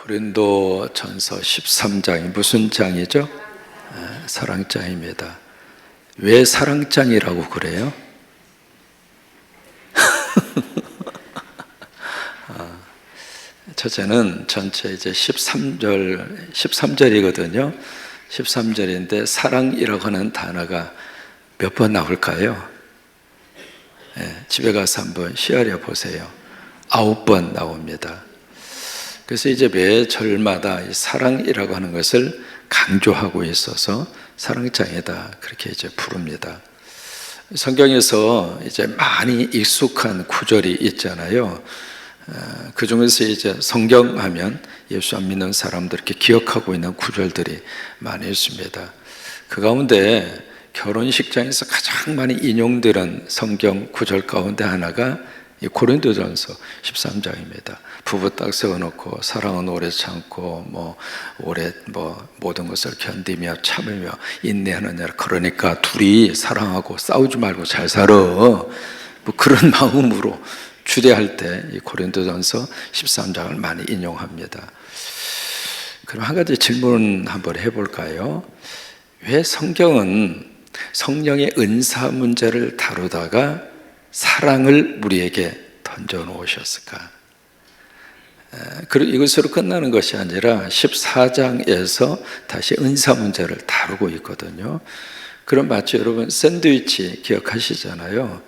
고린도전서 13장이 무슨 장이죠? 사랑장입니다. 왜 사랑장이라고 그래요? 첫째는 전체 이제 13절이거든요. 13절인데 사랑이라고 하는 단어가 몇 번 나올까요? 집에 가서 한번 쉬어려 보세요. 9번 나옵니다. 그래서 이제 매 절마다 이 사랑이라고 하는 것을 강조하고 있어서 사랑장이다 그렇게 이제 부릅니다. 성경에서 이제 많이 익숙한 구절이 있잖아요. 그 중에서 이제 성경하면 예수 안 믿는 사람들 이렇게 기억하고 있는 구절들이 많이 있습니다. 그 가운데 결혼식장에서 가장 많이 인용되는 성경 구절 가운데 하나가 이 고린도전서 13장입니다. 부부 딱 세워놓고 사랑은 오래 참고 모든 것을 견디며 참으며 인내하느냐. 그러니까 둘이 사랑하고 싸우지 말고 잘 살아. 그런 마음으로 주례할 때 이 고린도전서 13장을 많이 인용합니다. 그럼 한 가지 질문 한번 해볼까요? 왜 성경은 성령의 은사 문제를 다루다가 사랑을 우리에게 던져 놓으셨을까? 그리고 이것으로 끝나는 것이 아니라 14장에서 다시 은사 문제를 다루고 있거든요. 그럼 마치 여러분 샌드위치 기억하시잖아요.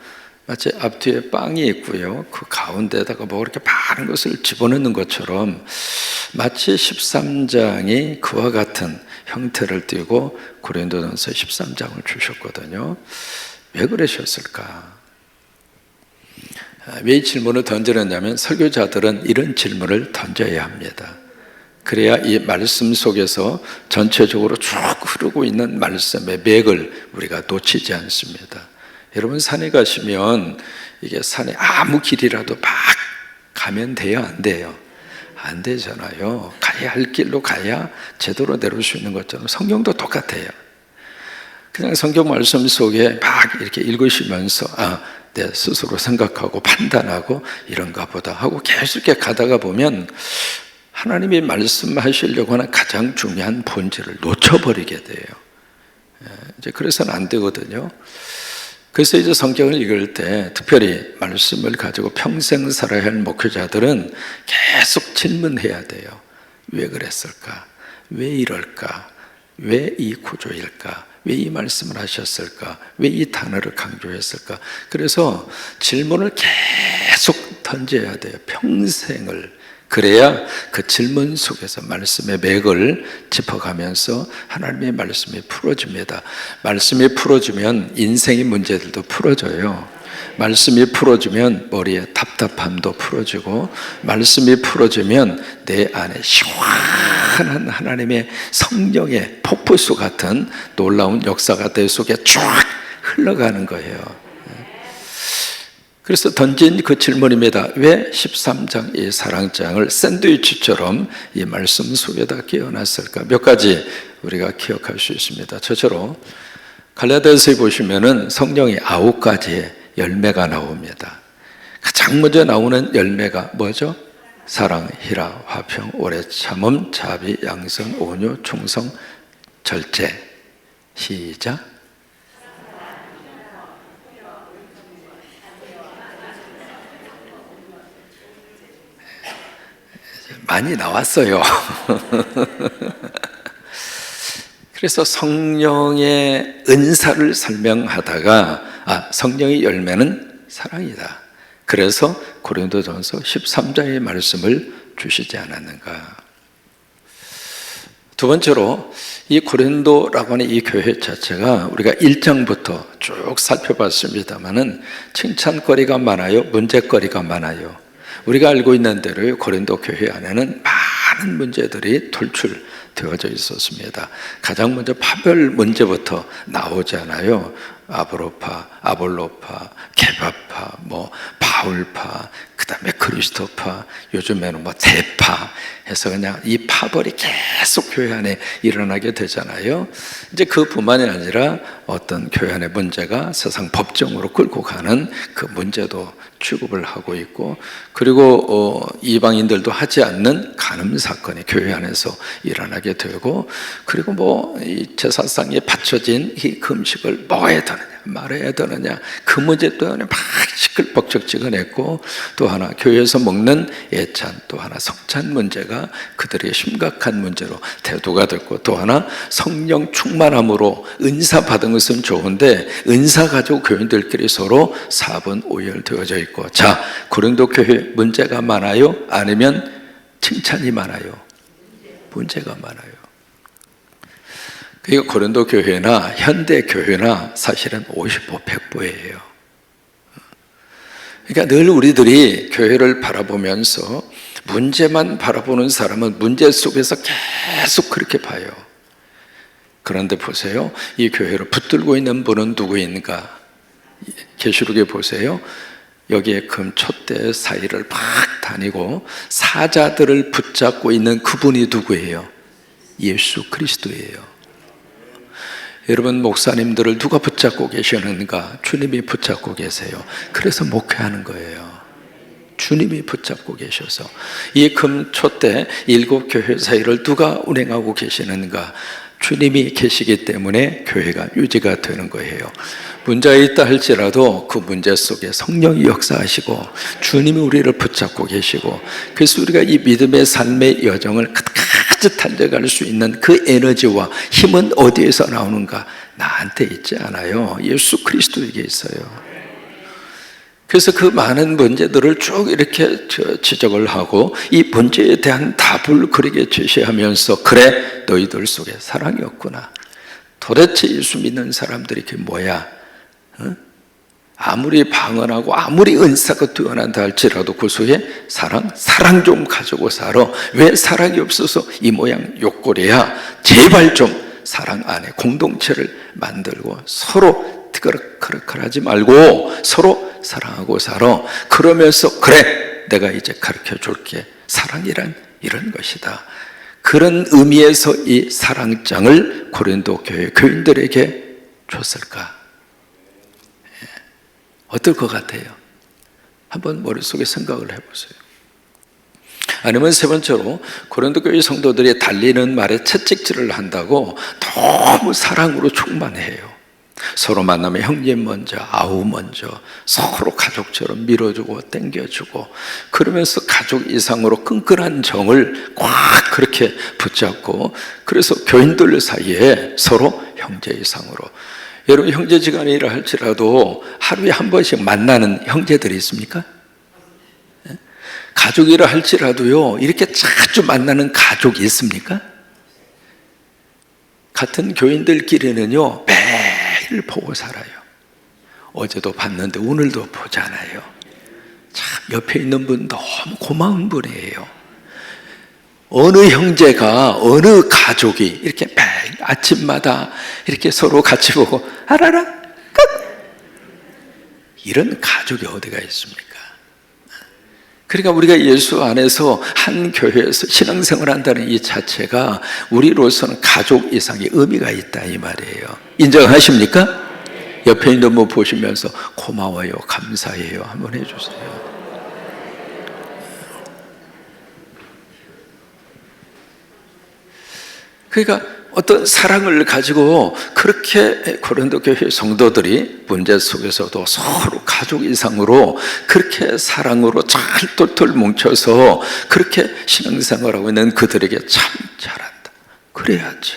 마치 앞뒤에 빵이 있고요. 그 가운데다가 이렇게 많은 것을 집어넣는 것처럼 마치 13장이 그와 같은 형태를 띠고 고린도전서 13장을 주셨거든요. 왜 그러셨을까? 왜 이 질문을 던지느냐면 설교자들은 이런 질문을 던져야 합니다. 그래야 이 말씀 속에서 전체적으로 쭉 흐르고 있는 말씀의 맥을 우리가 놓치지 않습니다. 여러분 산에 가시면 이게 산에 아무 길이라도 막 가면 돼요? 안 돼요? 안 되잖아요. 가야 할 길로 가야 제대로 내려올 수 있는 것처럼 성경도 똑같아요. 그냥 성경 말씀 속에 막 이렇게 읽으시면서 내 스스로 생각하고 판단하고 이런가 보다 하고 계속 이렇게 가다가 보면 하나님이 말씀하시려고 하는 가장 중요한 본질을 놓쳐버리게 돼요. 이제 그래서는 안 되거든요. 그래서 이제 성경을 읽을 때 특별히 말씀을 가지고 평생 살아야 할 목회자들은 계속 질문해야 돼요. 왜 그랬을까? 왜 이럴까? 왜 이 구조일까? 왜 이 말씀을 하셨을까? 왜 이 단어를 강조했을까? 그래서 질문을 계속 던져야 돼요. 평생을. 그래야 그 질문 속에서 말씀의 맥을 짚어가면서 하나님의 말씀이 풀어집니다. 말씀이 풀어지면 인생의 문제들도 풀어져요. 말씀이 풀어지면 머리에 답답함도 풀어지고, 말씀이 풀어지면 내 안에 시원한 하나님의 성령의 폭포수 같은 놀라운 역사가 내 속에 쫙 흘러가는 거예요. 그래서 던진 그 질문입니다. 왜 13장 이 사랑장을 샌드위치처럼 이 말씀 속에다 끼워놨을까? 몇 가지 우리가 기억할 수 있습니다. 저처럼 갈라디아서에 보시면은 성령이 9가지의 열매가 나옵니다. 가장 먼저 나오는 열매가 뭐죠? 사랑, 희락, 화평, 오래 참음, 자비, 양선, 온유, 충성, 절제. 시작. 많이 나왔어요. 그래서 성령의 은사를 설명하다가 성령의 열매는 사랑이다. 그래서 고린도전서 13장의 말씀을 주시지 않았는가. 두 번째로 이 고린도라고 하는 이 교회 자체가 우리가 1장부터 쭉 살펴봤습니다마는 칭찬거리가 많아요? 문제거리가 많아요? 우리가 알고 있는 대로 고린도 교회 안에는 많은 문제들이 돌출되어져 있었습니다. 가장 먼저 파별 문제부터 나오잖아요. 아브로파, 아볼로파, 케바파, 바울파, 그 다음에 그리스도파, 요즘에는 대파 해서 그냥 이 파벌이 계속 교회 안에 일어나게 되잖아요. 이제 그뿐만이 아니라 어떤 교회 안의 문제가 세상 법정으로 끌고 가는 그 문제도 취급을 하고 있고, 그리고 이방인들도 하지 않는 간음 사건이 교회 안에서 일어나게 되고, 그리고 이 제사상에 바쳐진 이 금식을 먹어야 되느냐 말아야 되느냐 그 문제 때문에 막 시끌벅적지근했고, 또 하나 교회에서 먹는 예찬, 또 하나 성찬 문제가 그들의 심각한 문제로 대두가 됐고, 또 하나 성령 충만함으로 은사 받은 것은 좋은데 은사 가지고 교인들끼리 서로 사분 오열되어져 있고, 자, 고린도 교회 문제가 많아요? 아니면 칭찬이 많아요? 문제가 많아요. 그리고 고린도 교회나 현대 교회나 사실은 50보 100보예요. 그러니까 늘 우리들이 교회를 바라보면서 문제만 바라보는 사람은 문제 속에서 계속 그렇게 봐요. 그런데 보세요, 이 교회를 붙들고 있는 분은 누구인가? 계시록에 보세요, 여기에 금 촛대 사이를 막 다니고 사자들을 붙잡고 있는 그분이 누구예요? 예수 그리스도예요. 여러분, 목사님들을 누가 붙잡고 계시는가? 주님이 붙잡고 계세요. 그래서 목회하는 거예요. 주님이 붙잡고 계셔서. 이 금촛대 7교회 사이를 누가 운행하고 계시는가? 주님이 계시기 때문에 교회가 유지가 되는 거예요. 문제가 있다 할지라도 그 문제 속에 성령이 역사하시고 주님이 우리를 붙잡고 계시고, 그래서 우리가 이 믿음의 삶의 여정을 끝까지 달려갈 수 있는 그 에너지와 힘은 어디에서 나오는가? 나한테 있지 않아요. 예수 그리스도에게 있어요. 그래서 그 많은 문제들을 쭉 이렇게 지적을 하고 이 문제에 대한 답을 그에게 제시하면서, 그래, 너희들 속에 사랑이 없구나. 도대체 예수 믿는 사람들이 그게 뭐야? 아무리 방언하고 아무리 은사가 뛰어난다 할지라도 그 속에 사랑 좀 가지고 살아. 왜 사랑이 없어서 이 모양 욕골이야? 제발 좀 사랑 안에 공동체를 만들고 서로 그럭그럭하지 말고 서로 사랑하고 살아. 그러면서 그래, 내가 이제 가르쳐 줄게. 사랑이란 이런 것이다. 그런 의미에서 이 사랑장을 고린도 교회 교인들에게 줬을까? 어떨 것 같아요? 한번 머릿속에 생각을 해보세요. 아니면 세 번째로, 고린도 교회 성도들이 달리는 말에 채찍질을 한다고 너무 사랑으로 충만해요. 서로 만나면 형님 먼저, 아우 먼저, 서로 가족처럼 밀어주고 땡겨주고, 그러면서 가족 이상으로 끈끈한 정을 꽉 그렇게 붙잡고, 그래서 교인들 사이에 서로 형제 이상으로. 여러분, 형제지간이라 할지라도 하루에 한 번씩 만나는 형제들이 있습니까? 가족이라 할지라도요, 이렇게 자주 만나는 가족이 있습니까? 같은 교인들끼리는요, 매일 보고 살아요. 어제도 봤는데 오늘도 보잖아요. 참 옆에 있는 분 너무 고마운 분이에요. 어느 형제가, 어느 가족이 이렇게 매일 아침마다 이렇게 서로 같이 보고 아라라 끝, 이런 가족이 어디가 있습니까? 그러니까 우리가 예수 안에서 한 교회에서 신앙생활을 한다는 이 자체가 우리로서는 가족 이상의 의미가 있다 이 말이에요. 인정하십니까? 옆에 있는 분 보시면서 고마워요, 감사해요 한번 해주세요. 그러니까 어떤 사랑을 가지고 그렇게 고린도 교회 성도들이 문제 속에서도 서로 가족 이상으로 그렇게 사랑으로 잘 똘똘 뭉쳐서 그렇게 신앙생활하고 있는 그들에게 참 잘한다. 그래야지.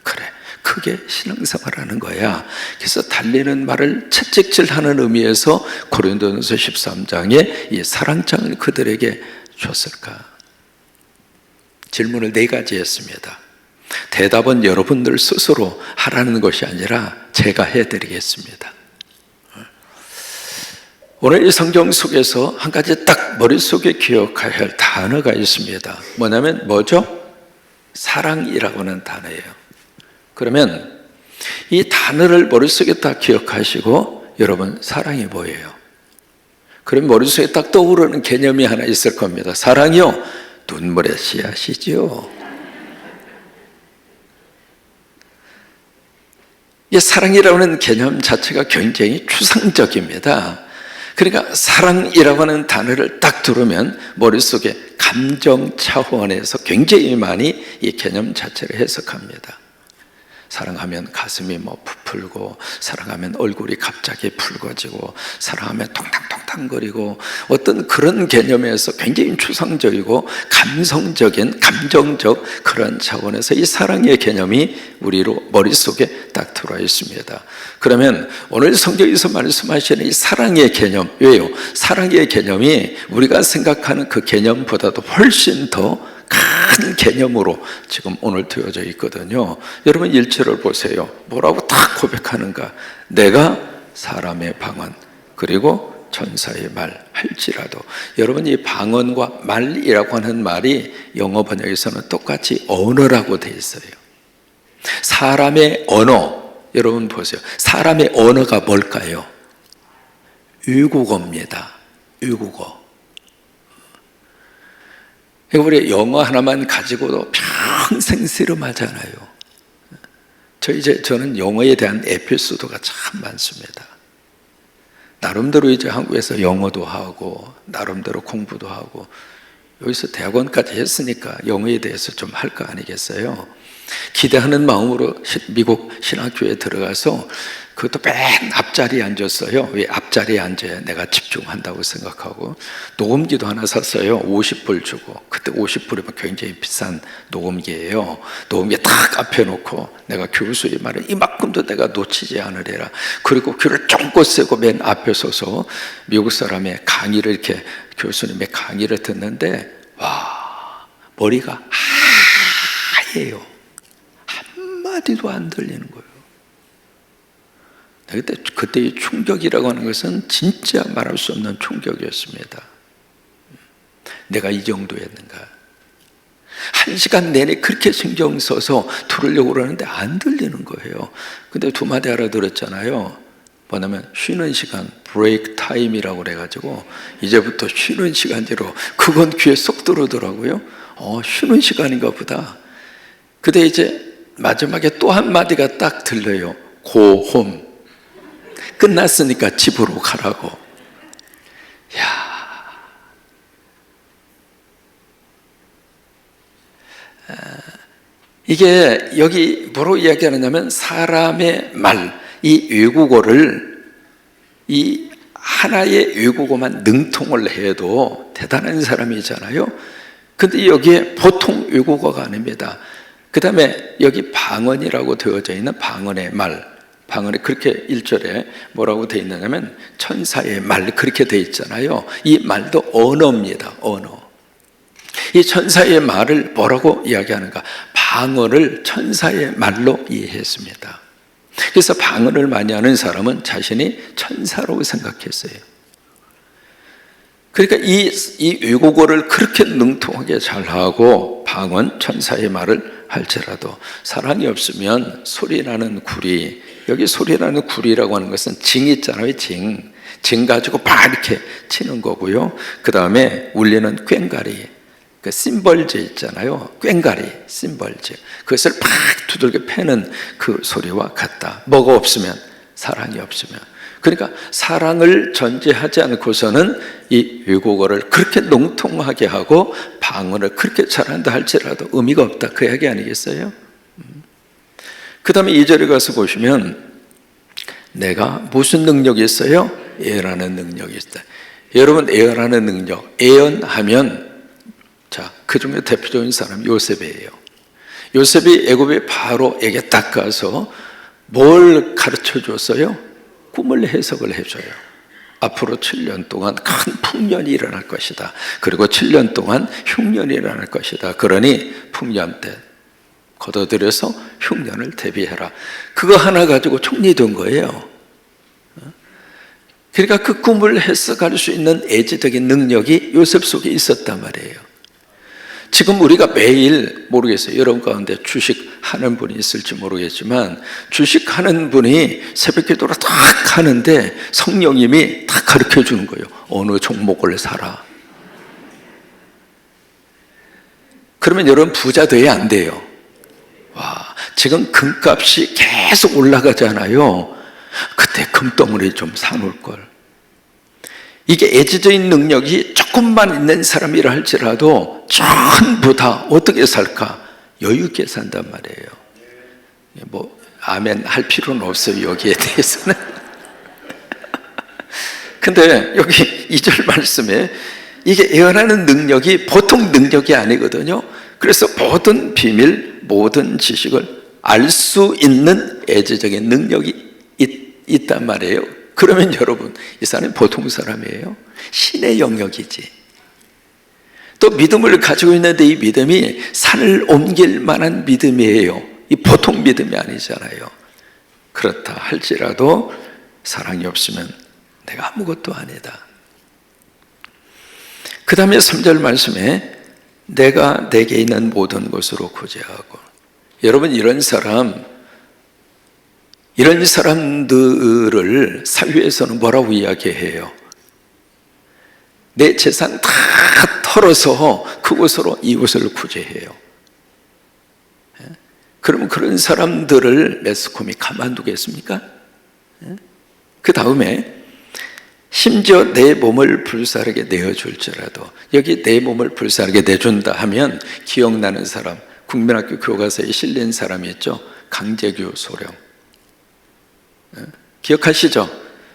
그래. 그게 신앙생활하는 거야. 그래서 달리는 말을 채찍질하는 의미에서 고린도전서 13장에 이 사랑장을 그들에게 줬을까? 질문을 4가지 했습니다. 대답은 여러분들 스스로 하라는 것이 아니라 제가 해드리겠습니다. 오늘 이 성경 속에서 한 가지 딱 머릿속에 기억해야 할 단어가 있습니다. 뭐죠? 사랑이라고 하는 단어예요. 그러면 이 단어를 머릿속에 딱 기억하시고, 여러분, 사랑이 뭐예요? 그럼 머릿속에 딱 떠오르는 개념이 하나 있을 겁니다. 사랑이요, 눈물의 씨앗이죠. 이 사랑이라는 개념 자체가 굉장히 추상적입니다. 그러니까 사랑이라고 하는 단어를 딱 들으면 머릿속에 감정 차원에서 굉장히 많이 이 개념 자체를 해석합니다. 사랑하면 가슴이 부풀고, 사랑하면 얼굴이 갑자기 붉어지고, 사랑하면 통탕통탕거리고, 어떤 그런 개념에서 굉장히 추상적이고 감성적인, 감정적 그런 차원에서 이 사랑의 개념이 우리로 머릿속에 딱 들어와 있습니다. 그러면 오늘 성경에서 말씀하시는 이 사랑의 개념, 왜요? 사랑의 개념이 우리가 생각하는 그 개념보다도 훨씬 더 큰 개념으로 지금 오늘 되어져 있거든요. 여러분 1절을 보세요. 뭐라고 딱 고백하는가? 내가 사람의 방언 그리고 천사의 말 할지라도. 여러분 이 방언과 말이라고 하는 말이 영어 번역에서는 똑같이 언어라고 되어 있어요. 사람의 언어, 여러분 보세요. 사람의 언어가 뭘까요? 외국어입니다. 외국어. 우리 영어 하나만 가지고도 평생 씨름하잖아요. 저는 영어에 대한 에피소드가 참 많습니다. 나름대로 이제 한국에서 영어도 하고, 나름대로 공부도 하고, 여기서 대학원까지 했으니까 영어에 대해서 좀 할 거 아니겠어요? 기대하는 마음으로 미국 신학교에 들어가서 그것도 맨 앞자리에 앉았어요. 왜 앞자리에 앉아야 내가 집중한다고 생각하고, 녹음기도 하나 샀어요. 50불 주고. 그때 50불이면 굉장히 비싼 녹음기예요. 녹음기 딱 앞에 놓고 내가 교수의 말을 이만큼도 내가 놓치지 않으리라. 그리고 귀를 쫑긋 세고 맨 앞에 서서 미국 사람의 강의를 이렇게, 교수님의 강의를 듣는데, 와, 머리가 하얘요. 한마디도 안 들리는 거예요. 그때의 충격이라고 하는 것은 진짜 말할 수 없는 충격이었습니다. 내가 이 정도였는가? 1시간 내내 그렇게 신경 써서 들으려고 그러는데 안 들리는 거예요. 근데 두 마디 알아들었잖아요. 뭐냐면 쉬는 시간, 브레이크 타임이라고 그래가지고 이제부터 쉬는 시간대로, 그건 귀에 쏙 들어오더라고요. 쉬는 시간인가 보다. 근데 이제 마지막에 또 한마디가 딱 들려요. Go home. 끝났으니까 집으로 가라고. 이게 여기 뭐로 이야기하느냐면, 사람의 말, 이 외국어를, 이 하나의 외국어만 능통을 해도 대단한 사람이잖아요. 근데 여기에 보통 외국어가 아닙니다. 그 다음에 여기 방언이라고 되어져 있는 방언의 말, 방언에 그렇게 1절에 뭐라고 되어 있느냐면 천사의 말, 그렇게 되어 있잖아요. 이 말도 언어입니다. 언어. 이 천사의 말을 뭐라고 이야기하는가? 방언을 천사의 말로 이해했습니다. 그래서 방언을 많이 하는 사람은 자신이 천사라고 생각했어요. 그러니까 이 외국어를 그렇게 능통하게 잘하고 방언, 천사의 말을 할지라도 사랑이 없으면 소리나는 구리, 여기 소리나는 구리라고 하는 것은 징 있잖아요. 징 가지고 막 이렇게 치는 거고요. 그 다음에 울리는 꽹과리, 그 심벌즈 있잖아요. 꽹과리, 심벌즈, 그것을 팍 두들겨 패는 그 소리와 같다. 뭐가 없으면, 사랑이 없으면. 그러니까 사랑을 전제하지 않고서는 이 외국어를 그렇게 농통하게 하고 방언을 그렇게 잘한다 할지라도 의미가 없다, 그 이야기 아니겠어요? 그 다음에 2절에 가서 보시면 내가 무슨 능력이 있어요? 예언하는 능력이 있다. 여러분, 예언하는 능력, 예언하면, 자, 그 중에 대표적인 사람 요셉이에요. 요셉이 애굽의 바로에게 딱 가서 뭘 가르쳐 줬어요? 꿈을 해석을 해줘요. 앞으로 7년 동안 큰 풍년이 일어날 것이다. 그리고 7년 동안 흉년이 일어날 것이다. 그러니 풍년 때 걷어들여서 흉년을 대비해라. 그거 하나 가지고 총리된 거예요. 그러니까 그 꿈을 해석할 수 있는 예지적인 능력이 요셉 속에 있었단 말이에요. 지금 우리가 매일, 모르겠어요, 여러분 가운데 주식하는 분이 있을지 모르겠지만, 주식하는 분이 새벽 기도를 딱 하는데 성령님이 딱 가르쳐 주는 거예요. 어느 종목을 사라. 그러면 여러분 부자 돼야 안 돼요. 와, 지금 금값이 계속 올라가잖아요. 그때 금덩어리 좀 사놓을 걸. 이게 애지적인 능력이 조금만 있는 사람이라 할지라도 전부 다 어떻게 살까? 여유 있게 산단 말이에요. 뭐 아멘 할 필요는 없어요, 여기에 대해서는. 근데 여기 2절 말씀에 이게 예언하는 능력이 보통 능력이 아니거든요. 그래서 모든 비밀, 모든 지식을 알 수 있는 애지적인 능력이 있단 말이에요. 그러면 여러분, 이 사람이 보통 사람이에요? 신의 영역이지. 또 믿음을 가지고 있는데 이 믿음이 산을 옮길 만한 믿음이에요. 이 보통 믿음이 아니잖아요. 그렇다 할지라도 사랑이 없으면 내가 아무것도 아니다. 그 다음에 3절 말씀에 내가 내게 있는 모든 것으로 구제하고. 여러분, 이런 사람들을 사회에서는 뭐라고 이야기해요? 내 재산 다 털어서 그곳으로 이웃을 구제해요. 그러면 그런 사람들을 매스컴이 가만두겠습니까? 그 다음에 심지어 내 몸을 불사르게 내어줄지라도, 여기 내 몸을 불사르게 내준다 하면 기억나는 사람, 국민학교 교과서에 실린 사람이 있죠. 강재규 소령. 기억하시죠?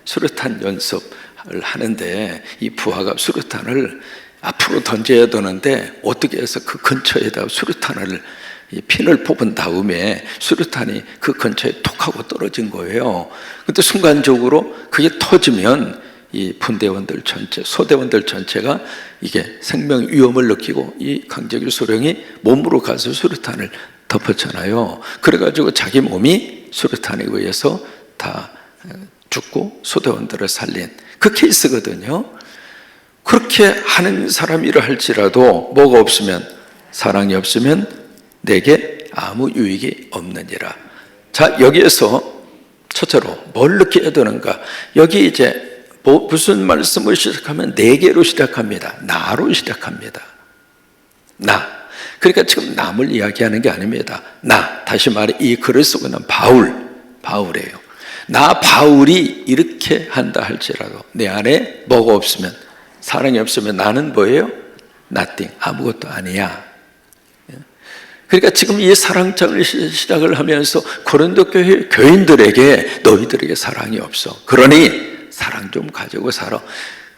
수류탄 연습을 하는데 이 부하가 수류탄을 앞으로 던져야 되는데 어떻게 해서 그 근처에다 수류탄을 핀을 뽑은 다음에 수류탄이 그 근처에 톡 하고 떨어진 거예요. 근데 순간적으로 그게 터지면 이 분대원들 전체, 소대원들 전체가 이게 생명 위험을 느끼고 이 강재규 소령이 몸으로 가서 수류탄을 덮었잖아요. 그래가지고 자기 몸이 수류탄에 의해서 다 죽고 소대원들을 살린 그 케이스거든요. 그렇게 하는 사람이라 할지라도 뭐가 없으면, 사랑이 없으면 내게 아무 유익이 없느니라. 자, 여기에서 첫째로 뭘 느껴야 되는가? 여기 이제 무슨 말씀을 시작하면 내게로 시작합니다. 나로 시작합니다. 나. 그러니까 지금 남을 이야기하는 게 아닙니다. 나. 다시 말해 이 글을 쓰고 있는 바울이에요. 나 바울이 이렇게 한다 할지라도 내 안에 뭐가 없으면, 사랑이 없으면 나는 뭐예요? nothing, 아무것도 아니야. 그러니까 지금 이 사랑장을 시작을 하면서 고린도 교회 교인들에게 너희들에게 사랑이 없어. 그러니 사랑 좀 가지고 살아.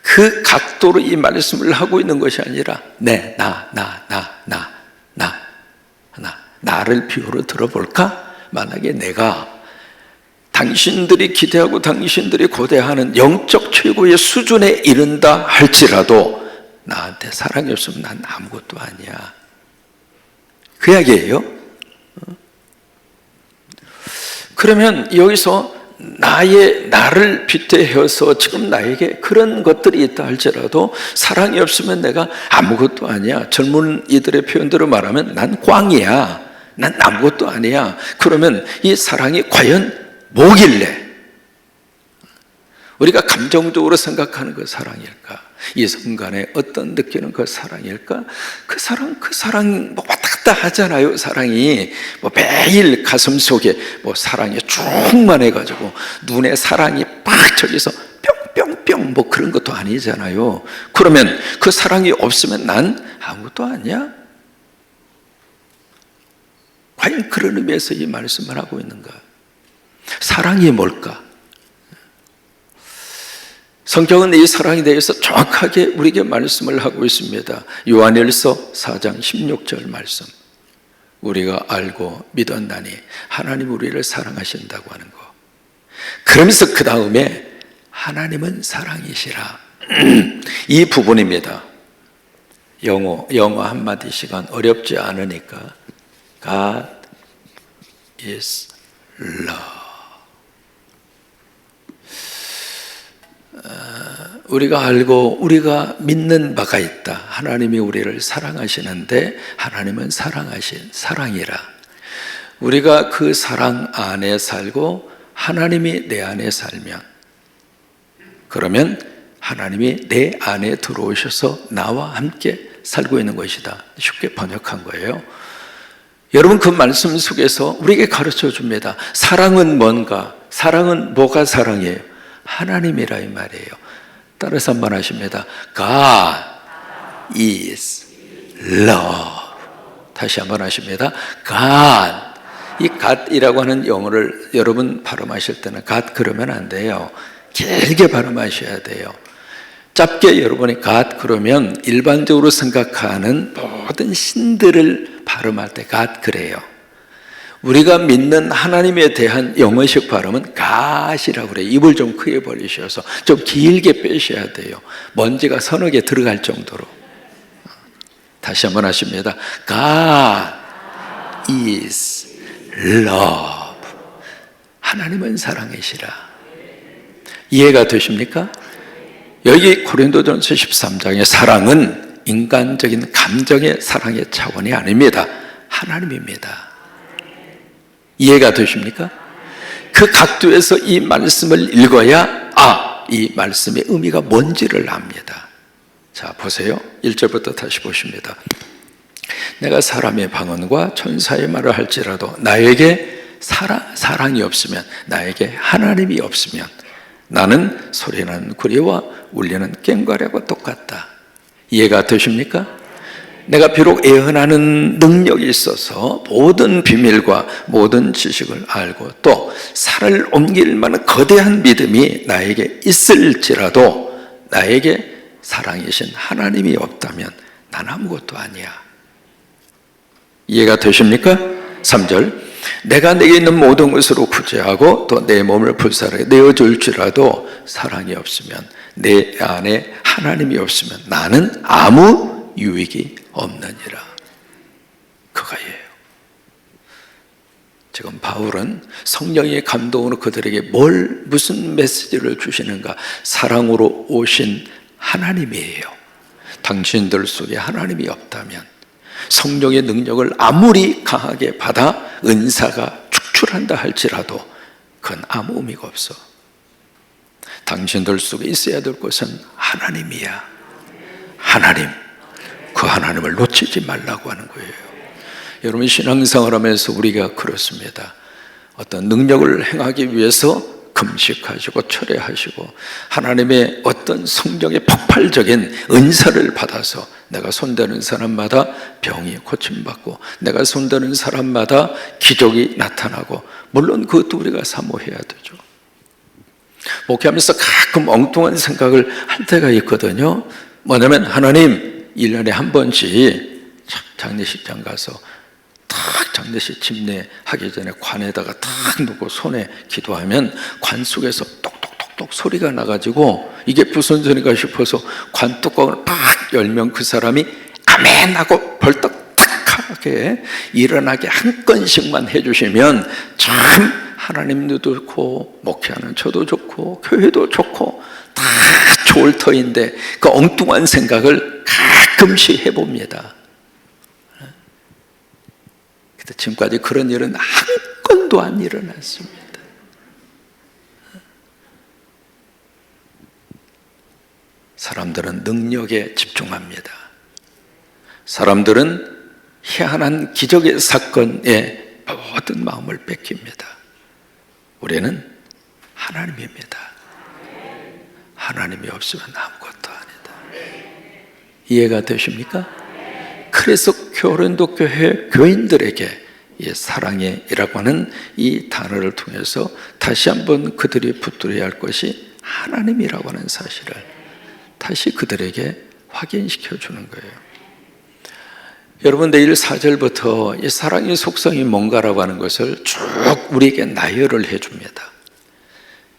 그 각도로 이 말씀을 하고 있는 것이 아니라 나를 비유로 들어볼까? 만약에 내가 당신들이 기대하고 당신들이 고대하는 영적 최고의 수준에 이른다 할지라도 나한테 사랑이 없으면 난 아무것도 아니야. 그 이야기예요. 그러면 여기서 나를 빗대어서 지금 나에게 그런 것들이 있다 할지라도 사랑이 없으면 내가 아무것도 아니야. 젊은이들의 표현대로 말하면 난 꽝이야. 난 아무것도 아니야. 그러면 이 사랑이 과연 뭐길래 우리가 감정적으로 생각하는 그 사랑일까? 이 순간에 어떤 느끼는 그 사랑일까? 그 사랑 뭐 왔다 갔다 하잖아요. 사랑이 뭐 매일 가슴 속에 뭐 사랑이 충만해가지고 눈에 사랑이 팍 저기서 뿅뿅뿅 뭐 그런 것도 아니잖아요. 그러면 그 사랑이 없으면 난 아무것도 아니야? 과연 그런 의미에서 이 말씀을 하고 있는가? 사랑이 뭘까? 성경은 이 사랑에 대해서 정확하게 우리에게 말씀을 하고 있습니다. 요한일서 4장 16절 말씀. 우리가 알고 믿었나니 하나님 우리를 사랑하신다고 하는 거. 그러면서 그 다음에 하나님은 사랑이시라. 이 부분입니다. 영어 한마디씩은 어렵지 않으니까 God is love. 우리가 알고 우리가 믿는 바가 있다. 하나님이 우리를 사랑하시는데 하나님은 사랑이라. 우리가 그 사랑 안에 살고 하나님이 내 안에 살면, 그러면 하나님이 내 안에 들어오셔서 나와 함께 살고 있는 것이다. 쉽게 번역한 거예요. 여러분, 그 말씀 속에서 우리에게 가르쳐 줍니다. 사랑은 뭔가? 사랑은 뭐가 사랑이에요? 하나님이라 이 말이에요. 따라서 한번 하십니다. God is love. 다시 한번 하십니다. God. 이 God이라고 하는 영어를 여러분 발음하실 때는 God 그러면 안 돼요. 길게 발음하셔야 돼요. 짧게 여러분이 God 그러면 일반적으로 생각하는 모든 신들을 발음할 때 God 그래요. 우리가 믿는 하나님에 대한 영어식 발음은 God이라고 그래요. 입을 좀 크게 벌리셔서 좀 길게 빼셔야 돼요. 먼지가 서너 개 들어갈 정도로. 다시 한번 하십니다. God is love. 하나님은 사랑이시라. 이해가 되십니까? 여기 고린도전서 13장의 사랑은 인간적인 감정의 사랑의 차원이 아닙니다. 하나님입니다. 이해가 되십니까? 그 각도에서 이 말씀을 읽어야 이 말씀의 의미가 뭔지를 압니다. 자, 보세요. 1절부터 다시 보십니다. 내가 사람의 방언과 천사의 말을 할지라도 나에게 사랑이 없으면, 나에게 하나님이 없으면 나는 소리나는 구리와 울리는 꽹과리와 똑같다. 이해가 되십니까? 내가 비록 예언하는 능력이 있어서 모든 비밀과 모든 지식을 알고 또 산을 옮길 만한 거대한 믿음이 나에게 있을지라도 나에게 사랑이신 하나님이 없다면 난 아무것도 아니야. 이해가 되십니까? 3절. 내가 내게 있는 모든 것으로 구제하고 또 내 몸을 불사르게 내어줄지라도 사랑이 없으면, 내 안에 하나님이 없으면 나는 아무 유익이 없느니라. 그거예요. 지금 바울은 성령의 감동으로 그들에게 무슨 메시지를 주시는가? 사랑으로 오신 하나님이에요. 당신들 속에 하나님이 없다면 성령의 능력을 아무리 강하게 받아 은사가 축출한다 할지라도 그건 아무 의미가 없어. 당신들 속에 있어야 될 것은 하나님이야. 하나님. 그 하나님을 놓치지 말라고 하는 거예요. 여러분, 신앙생활 하면서 우리가 그렇습니다. 어떤 능력을 행하기 위해서 금식하시고 철회하시고 하나님의 어떤 성령의 폭발적인 은사를 받아서 내가 손대는 사람마다 병이 고침받고 내가 손대는 사람마다 기적이 나타나고, 물론 그것도 우리가 사모해야 되죠. 목회하면서 가끔 엉뚱한 생각을 할 때가 있거든요. 뭐냐면 하나님 1년에 한 번씩 장례식장 가서 탁 장례식 집례하기 전에 관에다가 탁 놓고 손에 기도하면 관 속에서 똑똑똑똑 소리가 나가지고 이게 무슨 소리가 싶어서 관 뚜껑을 팍 열면 그 사람이 아멘 하고 벌떡 탁하게 일어나게 한 건씩만 해주시면 참 하나님도 좋고 목회하는 저도 좋고 교회도 좋고 다 좋을 터인데 그 엉뚱한 생각을 가끔씩 해봅니다. 근데 지금까지 그런 일은 한 건도 안 일어났습니다. 사람들은 능력에 집중합니다. 사람들은 희한한 기적의 사건에 모든 마음을 뺏깁니다. 우리는 하나님입니다. 하나님이 없으면 아무것도 아니다. 이해가 되십니까? 그래서 고린도 교회 교인들에게 이 사랑이라고 하는 이 단어를 통해서 다시 한번 그들이 붙들어야 할 것이 하나님이라고 하는 사실을 다시 그들에게 확인시켜 주는 거예요. 여러분, 내일 4절부터 이 사랑의 속성이 뭔가라고 하는 것을 쭉 우리에게 나열을 해줍니다.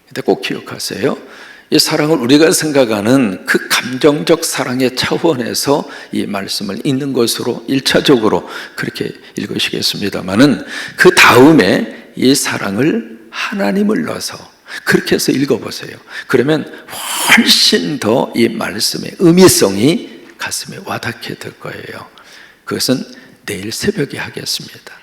근데 꼭 기억하세요. 이 사랑을 우리가 생각하는 그 감정적 사랑의 차원에서 이 말씀을 읽는 것으로 1차적으로 그렇게 읽으시겠습니다만은 그 다음에 이 사랑을 하나님을 넣어서 그렇게 해서 읽어보세요. 그러면 훨씬 더 이 말씀의 의미성이 가슴에 와닿게 될 거예요. 그것은 내일 새벽에 하겠습니다.